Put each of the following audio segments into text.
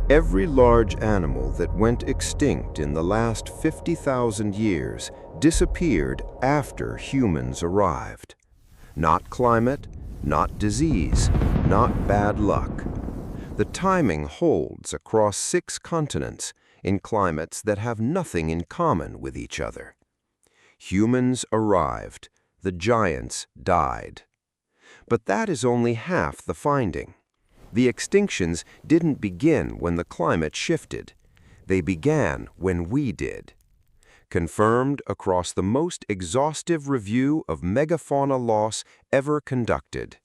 Every large animal that went extinct in the last 50,000 years disappeared after humans arrived. Not climate, not disease, not bad luck. The timing holds across 6 continents in climates that have nothing in common with each other. Humans arrived, the giants died. But that is only half the finding. The extinctions didn't begin when the climate shifted. They began when we did. Confirmed across the most exhaustive review of megafauna loss ever conducted.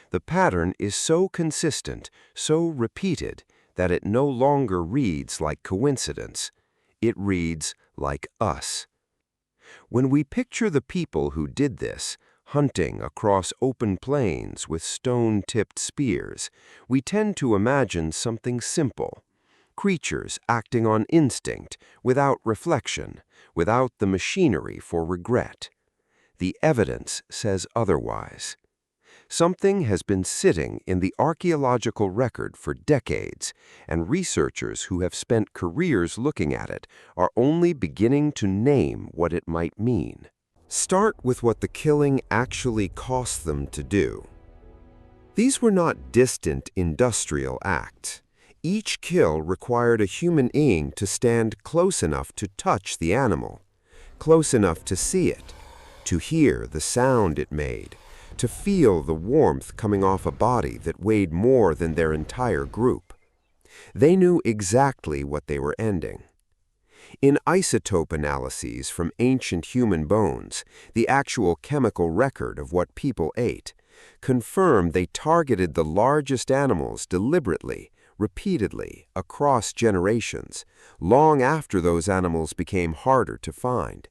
The pattern is so consistent, so repeated, that it no longer reads like coincidence. It reads like us. When we picture the people who did this, hunting across open plains with stone-tipped spears, we tend to imagine something simple. Creatures acting on instinct, without reflection, without the machinery for regret. The evidence says otherwise. Something has been sitting in the archaeological record for decades, and researchers who have spent careers looking at it are only beginning to name what it might mean. Start with what the killing actually cost them to do. These were not distant industrial acts. Each kill required a human being to stand close enough to touch the animal, close enough to see it, to hear the sound it made, to feel the warmth coming off a body that weighed more than their entire group. They knew exactly what they were ending. In isotope analyses from ancient human bones, the actual chemical record of what people ate, confirmed they targeted the largest animals deliberately, repeatedly, across generations, long after those animals became harder to find.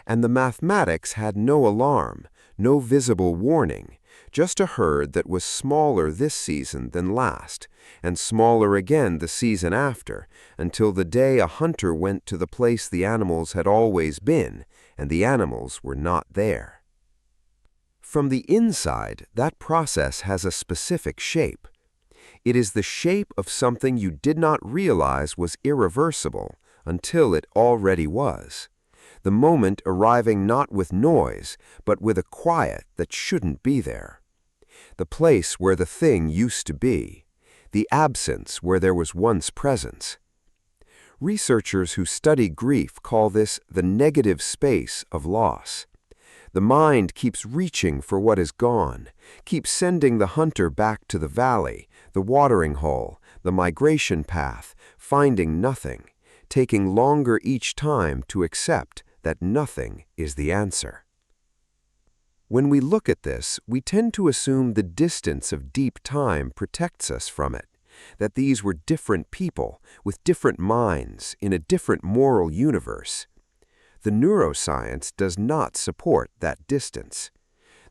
And the mathematics had no alarm, no visible warning, just a herd that was smaller this season than last, and smaller again the season after, until the day a hunter went to the place the animals had always been, and the animals were not there. From the inside, that process has a specific shape. It is the shape of something you did not realize was irreversible until it already was. The moment arriving not with noise, but with a quiet that shouldn't be there. The place where the thing used to be. The absence where there was once presence. Researchers who study grief call this the negative space of loss. The mind keeps reaching for what is gone, keeps sending the hunter back to the valley, the watering hole, the migration path, finding nothing, taking longer each time to accept that nothing is the answer. When we look at this, we tend to assume the distance of deep time protects us from it, that these were different people with different minds in a different moral universe. The neuroscience does not support that distance.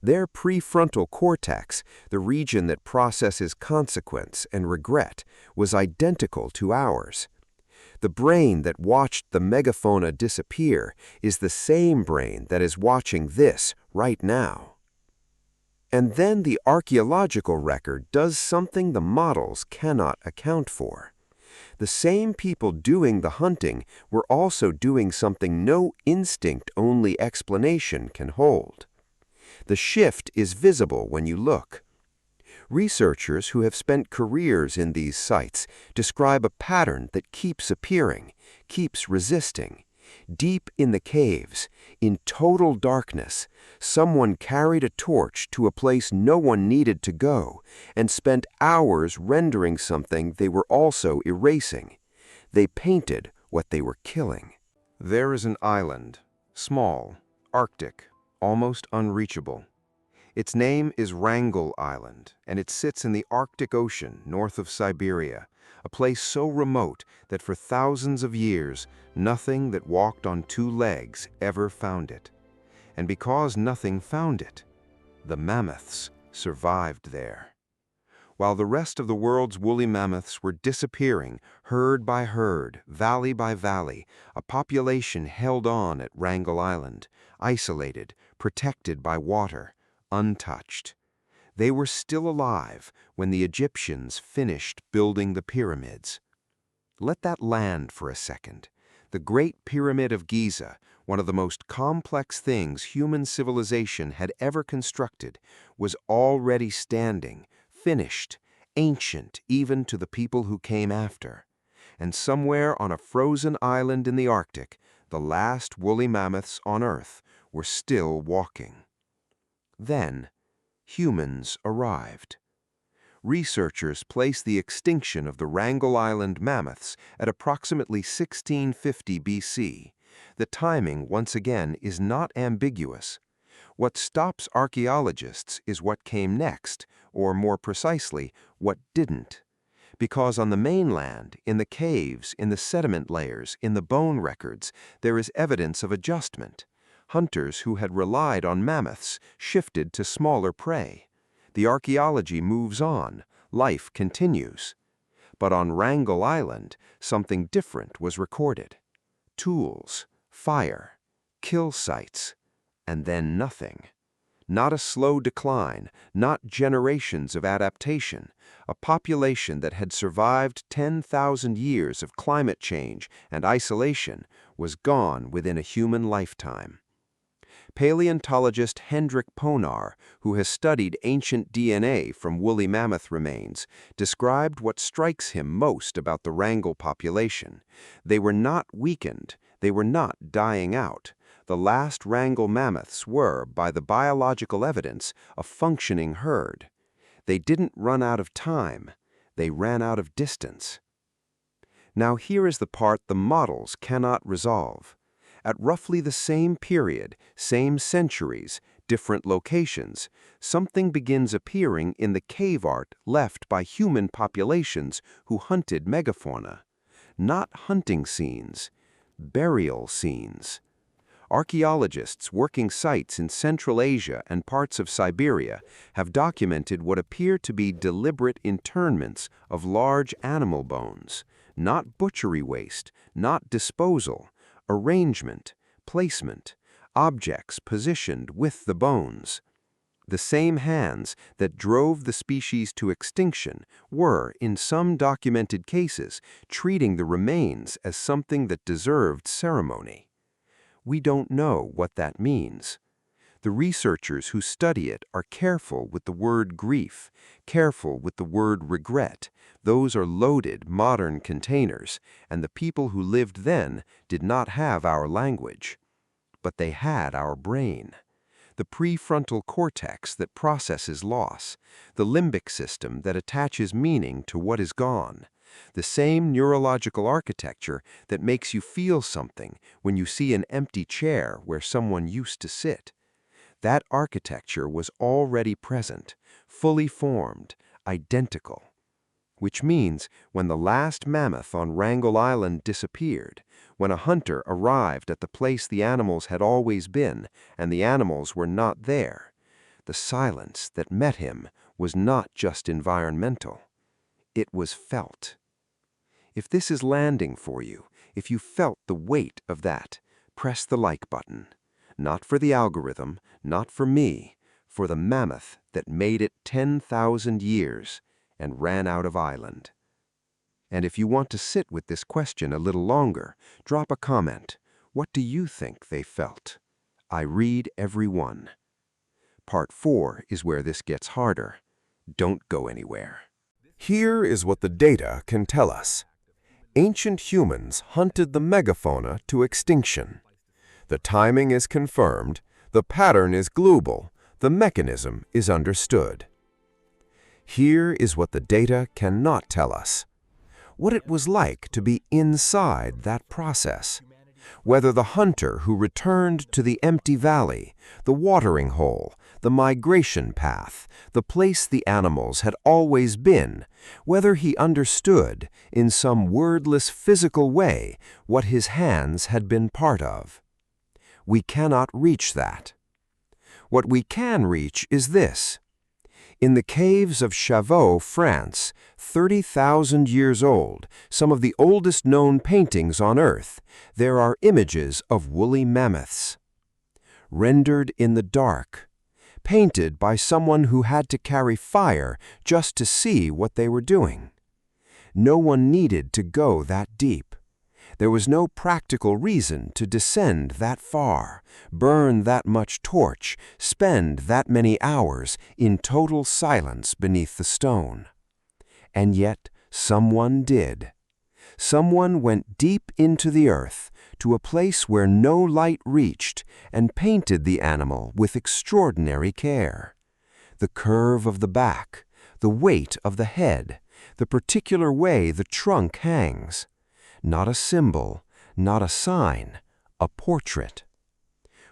Their prefrontal cortex, the region that processes consequence and regret, was identical to ours. The brain that watched the megafauna disappear is the same brain that is watching this right now. And then the archaeological record does something the models cannot account for. The same people doing the hunting were also doing something no instinct-only explanation can hold. The shift is visible when you look. Researchers who have spent careers in these sites describe a pattern that keeps appearing, keeps resisting. Deep in the caves, in total darkness, someone carried a torch to a place no one needed to go and spent hours rendering something they were also erasing. They painted what they were killing. There is an island, small, Arctic, almost unreachable. Its name is Wrangel Island, and it sits in the Arctic Ocean north of Siberia, a place so remote that for thousands of years, nothing that walked on 2 legs ever found it. And because nothing found it, the mammoths survived there. While the rest of the world's woolly mammoths were disappearing, herd by herd, valley by valley, a population held on at Wrangel Island, isolated, protected by water, untouched. They were still alive when the Egyptians finished building the pyramids. Let that land for a second. The Great Pyramid of Giza, one of the most complex things human civilization had ever constructed, was already standing, finished, ancient even to the people who came after. And somewhere on a frozen island in the Arctic, the last woolly mammoths on Earth were still walking. Then, humans arrived. Researchers place the extinction of the Wrangel Island mammoths at approximately 1650 BC. The timing, once again, is not ambiguous. What stops archaeologists is what came next, or more precisely, what didn't. Because on the mainland, in the caves, in the sediment layers, in the bone records, there is evidence of adjustment. Hunters who had relied on mammoths shifted to smaller prey. The archaeology moves on, life continues. But on Wrangel Island, something different was recorded. Tools, fire, kill sites, and then nothing. Not a slow decline, not generations of adaptation. A population that had survived 10,000 years of climate change and isolation was gone within a human lifetime. Paleontologist Hendrik Ponar, who has studied ancient DNA from woolly mammoth remains, described what strikes him most about the Wrangel population. They were not weakened, they were not dying out. The last Wrangel mammoths were, by the biological evidence, a functioning herd. They didn't run out of time, they ran out of distance. Now here is the part the models cannot resolve. At roughly the same period, same centuries, different locations, something begins appearing in the cave art left by human populations who hunted megafauna. Not hunting scenes, burial scenes. Archaeologists working sites in Central Asia and parts of Siberia have documented what appear to be deliberate internments of large animal bones, not butchery waste, not disposal, arrangement, placement, objects positioned with the bones. The same hands that drove the species to extinction were, in some documented cases, treating the remains as something that deserved ceremony. We don't know what that means. The researchers who study it are careful with the word grief, careful with the word regret. Those are loaded, modern containers, and the people who lived then did not have our language. But they had our brain. The prefrontal cortex that processes loss, the limbic system that attaches meaning to what is gone, the same neurological architecture that makes you feel something when you see an empty chair where someone used to sit. That architecture was already present, fully formed, identical. Which means when the last mammoth on Wrangel Island disappeared, when a hunter arrived at the place the animals had always been and the animals were not there, the silence that met him was not just environmental. It was felt. If this is landing for you, if you felt the weight of that, press the like button. Not for the algorithm, not for me, for the mammoth that made it 10,000 years and ran out of island. And if you want to sit with this question a little longer, drop a comment. What do you think they felt? I read every one. Part 4 is where this gets harder. Don't go anywhere. Here is what the data can tell us. Ancient humans hunted the megafauna to extinction. The timing is confirmed, the pattern is global, the mechanism is understood. Here is what the data cannot tell us. What it was like to be inside that process. Whether the hunter who returned to the empty valley, the watering hole, the migration path, the place the animals had always been, whether he understood, in some wordless physical way, what his hands had been part of. We cannot reach that. What we can reach is this. In the caves of Chavaux, France, 30,000 years old, some of the oldest known paintings on Earth, there are images of woolly mammoths. Rendered in the dark, painted by someone who had to carry fire just to see what they were doing. No one needed to go that deep. There was no practical reason to descend that far, burn that much torch, spend that many hours in total silence beneath the stone. And yet someone did. Someone went deep into the earth, to a place where no light reached, and painted the animal with extraordinary care. The curve of the back, the weight of the head, the particular way the trunk hangs. Not a symbol, not a sign, a portrait.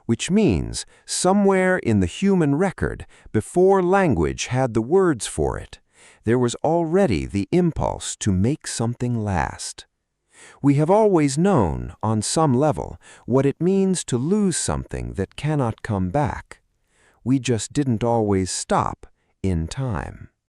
Which means, somewhere in the human record, before language had the words for it, there was already the impulse to make something last. We have always known, on some level, what it means to lose something that cannot come back. We just didn't always stop in time.